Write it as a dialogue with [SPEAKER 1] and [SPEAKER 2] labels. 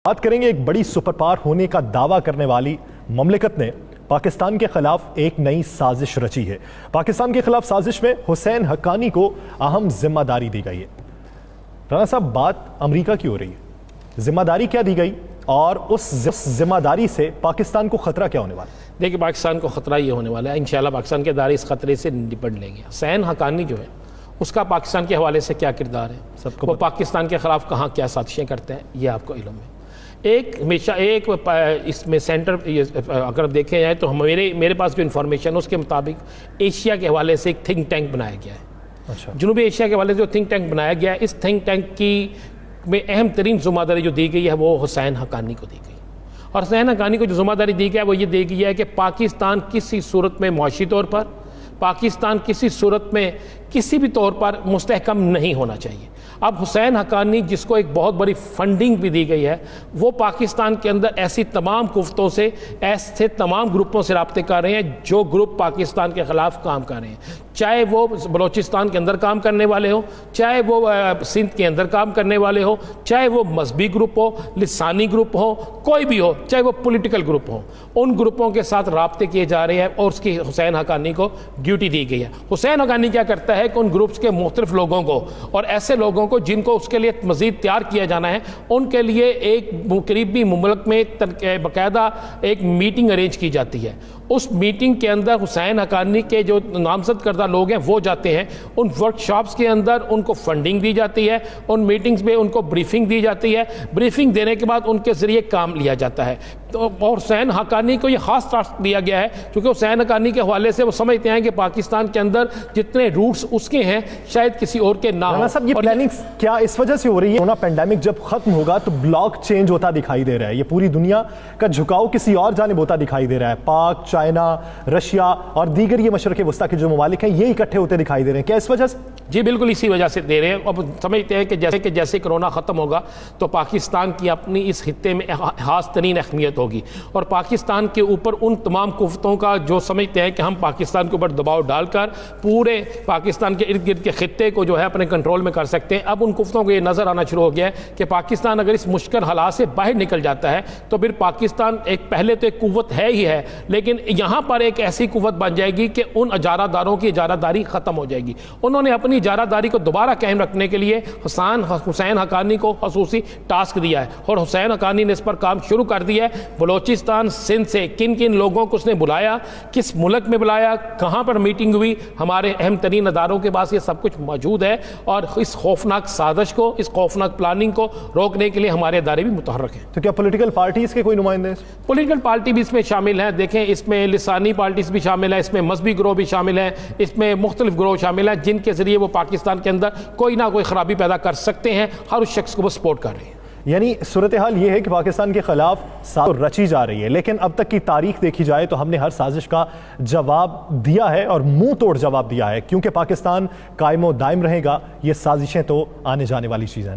[SPEAKER 1] بات کریں گے ایک بڑی سپر پاور ہونے کا دعویٰ کرنے والی مملکت نے پاکستان کے خلاف ایک نئی سازش رچی ہے۔ پاکستان کے خلاف سازش میں حسین حقانی کو اہم ذمہ داری دی گئی ہے۔ رانا صاحب، بات امریکہ کی ہو رہی ہے، ذمہ داری کیا دی گئی اور اس ذمہ داری سے پاکستان کو خطرہ کیا ہونے والا ہے؟
[SPEAKER 2] دیکھیں، پاکستان کو خطرہ یہ ہونے والا ہے، انشاءاللہ پاکستان کے ادارے اس خطرے سے نپٹ لیں گے۔ حسین حقانی جو ہے اس کا پاکستان کے حوالے سے کیا کردار ہے، وہ پاکستان کے خلاف کہاں کیا سازشیں کرتے ہیں، یہ آپ کو علم ہے۔ ہمیشہ اس میں سینٹر اگر دیکھیں جائے تو میرے پاس جو انفارمیشن ہے اس کے مطابق ایشیا کے حوالے سے ایک تھنک ٹینک بنایا گیا ہے۔ جنوبی ایشیا کے حوالے سے جو تھنک ٹینک بنایا گیا ہے، اس تھنک ٹینک کی میں اہم ترین ذمہ داری جو دی گئی ہے وہ حسین حقانی کو دی گئی، اور حسین حقانی کو جو ذمہ داری دی گئی ہے وہ یہ دی گئی ہے کہ پاکستان کسی صورت میں معاشی طور پر، پاکستان کسی صورت میں کسی بھی طور پر مستحکم نہیں ہونا چاہیے۔ اب حسین حقانی جس کو ایک بہت بڑی فنڈنگ بھی دی گئی ہے، وہ پاکستان کے اندر ایسی تمام قوتوں سے، ایسے تمام گروپوں سے رابطے کر رہے ہیں جو گروپ پاکستان کے خلاف کام کر رہے ہیں، چاہے وہ بلوچستان کے اندر کام کرنے والے ہوں، چاہے وہ سندھ کے اندر کام کرنے والے ہوں، چاہے وہ مذہبی گروپ ہو، لسانی گروپ ہو، کوئی بھی ہو، چاہے وہ پولیٹیکل گروپ ہو، ان گروپوں کے ساتھ رابطے کیے جا رہے ہیں اور اس کی حسین حقانی کو ڈیوٹی دی گئی ہے۔ حسین حقانی کیا کرتا ہے کہ ان گروپس کے مختلف لوگوں کو اور ایسے لوگوں کو جن کو اس کے لیے مزید تیار کیا جانا ہے، ان کے لیے ایک قریبی مملک میں باقاعدہ ایک میٹنگ ارینج کی جاتی ہے۔ اس میٹنگ کے اندر حسین حقانی کے جو نامزد کردہ لوگ ہیں وہ جاتے ہیں، ان ورکشاپس کے اندر ان کو فنڈنگ دی جاتی ہے، ان میٹنگز میں ان کو بریفنگ دی جاتی ہے، بریفنگ دینے کے بعد ان کے ذریعے کام لیا جاتا ہے۔ اور حسین حقانی کو یہ خاص ٹاسک دیا گیا ہے کیونکہ حسین حقانی کے حوالے سے وہ سمجھتے ہیں کہ پاکستان کے اندر جتنے روٹس اس کے ہیں شاید کسی اور کے نہ ہوں۔
[SPEAKER 1] صاحب، یہ پلاننگ کیا اس وجہ سے ہو رہی ہے؟ کورونا پینڈیمک جب ختم ہوگا تو بلاک چینج ہوتا دکھائی دے رہا ہے، یہ پوری دنیا کا جھکاؤ کسی اور جانب ہوتا دکھائی دے رہا ہے، پاک، چائنا، رشیا اور دیگر یہ مشرق وسطیٰ کے جو ممالک ہیں یہ اکٹھے ہوتے دکھائی دے رہے ہیں، کیا اس وجہ سے؟
[SPEAKER 2] جی بالکل اسی وجہ سے دے رہے ہیں۔ اب سمجھتے ہیں کہ جیسے کرونا ختم ہوگا تو پاکستان کی اپنی اس خطے میں خاص ترین اہمیت ہوگی، اور پاکستان کے اوپر ان تمام قوتوں کا جو سمجھتے ہیں کہ ہم پاکستان کے اوپر دباؤ ڈال کر پورے پاکستان کے ارد گرد کے خطے کو جو ہے اپنے کنٹرول میں کر سکتے ہیں، اب ان قوتوں کو یہ نظر آنا شروع ہو گیا ہے کہ پاکستان اگر اس مشکل حالات سے باہر نکل جاتا ہے تو پھر پاکستان پہلے تو ایک قوت ہے ہی ہے، لیکن یہاں پر ایک ایسی قوت بن جائے گی کہ ان اجارہ داروں کی اجارہ داری ختم ہو جائے گی۔ انہوں نے اپنی اجارہ داری کو دوبارہ قائم رکھنے کے لیے حسین حقانی کو خصوصی ٹاسک دیا ہے، اور حسین حقانی نے اس پر کام شروع کر دیا ہے۔ بلوچستان، سندھ سے کن کن لوگوں کو اس نے بلایا، کس ملک میں بلایا، کہاں پر میٹنگ ہوئی، ہمارے اہم ترین اداروں کے پاس یہ سب کچھ موجود ہے، اور اس خوفناک سازش کو، اس خوفناک پلاننگ کو روکنے کے لیے ہمارے ادارے بھی متحرک ہیں۔
[SPEAKER 1] تو کیا پولیٹیکل پارٹیز کے کوئی نمائندے؟
[SPEAKER 2] پولیٹیکل پارٹی بھی اس میں شامل ہیں، دیکھیں اس میں لسانی پارٹیز بھی شامل ہیں، اس میں مذہبی گروہ بھی شامل ہیں، اس میں مختلف گروہ شامل ہیں جن کے ذریعے وہ پاکستان کے اندر کوئی نہ کوئی خرابی پیدا کر سکتے ہیں، ہر اس شخص کو وہ سپورٹ کر رہے ہیں۔
[SPEAKER 1] یعنی صورتحال یہ ہے کہ پاکستان کے خلاف سازش رچی جا رہی ہے، لیکن اب تک کی تاریخ دیکھی جائے تو ہم نے ہر سازش کا جواب دیا ہے اور منہ توڑ جواب دیا ہے، کیونکہ پاکستان قائم و دائم رہے گا۔ یہ سازشیں تو آنے جانے والی چیزیں ہیں۔